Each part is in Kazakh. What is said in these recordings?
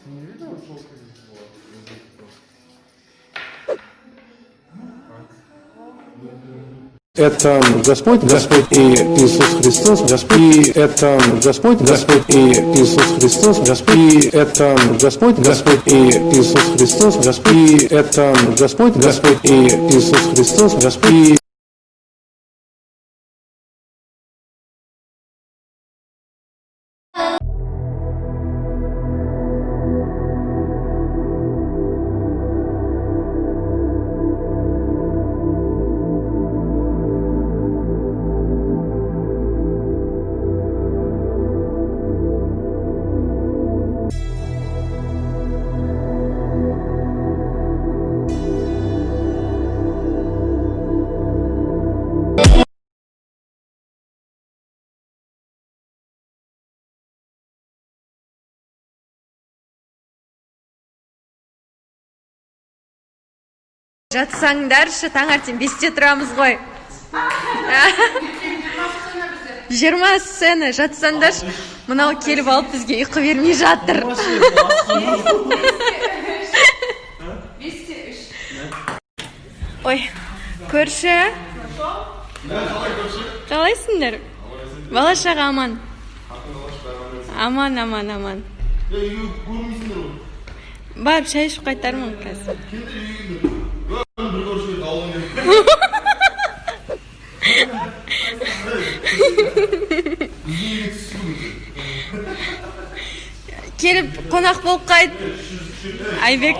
Не видел, сколько Это Господь, Господь и Иисус Христос, Господь, и это Господь, Господь и Иисус Христос, Господь, и это Господь, Господь и Иисус Христос, Господь, и это Господь, Господь и Иисус Христос, Господь. Жатсаңдаршы, таңертең 5-те тұрамыз ғой. 20 сцена, жатсаңдаршы. Мынау келіп алып бізге ұйқы бермей жатыр. 5-те 3. Ой, көрші. Қалайсыңдар? Бала-шаға аман. Аман. Барып шай ішіп қайтармын қазір. Келіп қонақ болып қайт. Айбек.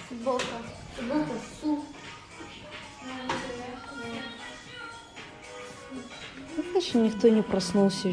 Футболка, су. Значит, никто не проснулся.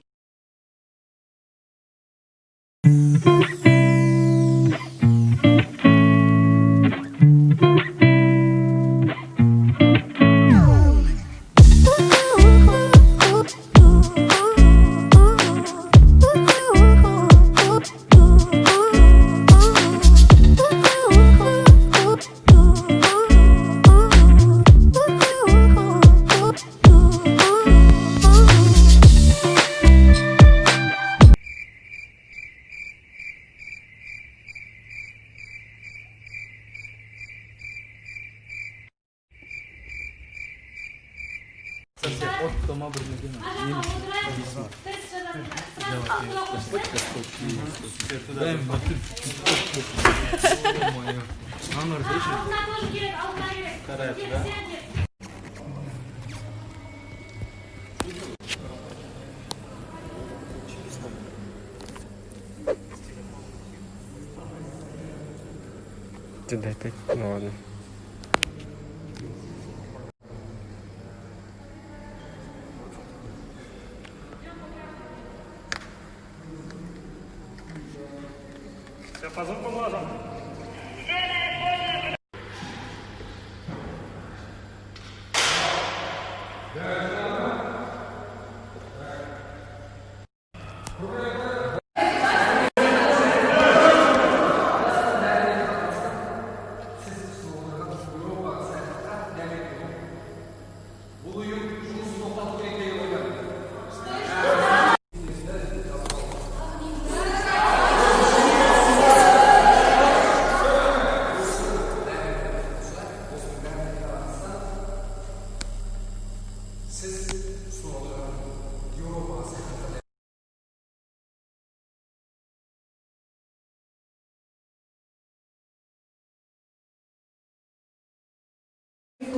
Ты опять? Ну ладно.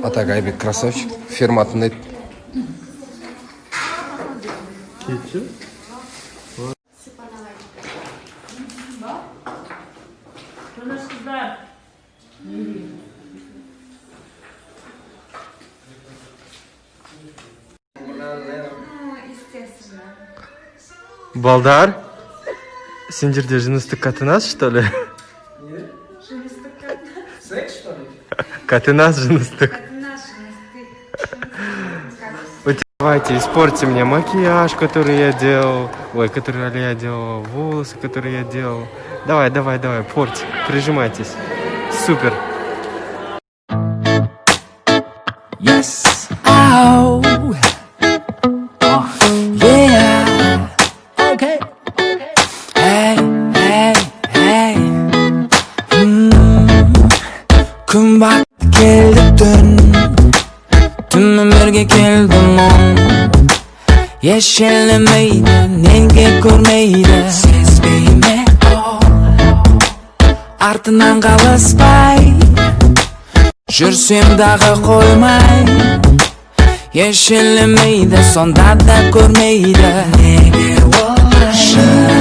А так, Айбек красавчик. Ферма Тнет. Балдар, сендерде жыныстық қатынас, что ли? Нет. Жыныстық қатынас. Секс, что ли? Қатынас жыныстық. Қатынас жыныстық. Давайте, испортите мне макияж, который я делал. Ой, который я делал. Волосы, которые я делал. Давай, порти. Прижимайтесь. Супер. Yes. Ow. Yeah. Okay. Hey, hey, hey. Kun bak geldi dün. Tüm ömürge keldim on. Yeşillemeydi, nenge görmeydi. Sezbeyme ol. Артынан қалыспай. Жүрсем дағы қоймай. Yeşillemeydi, sonda da görmeydi. Неге олай?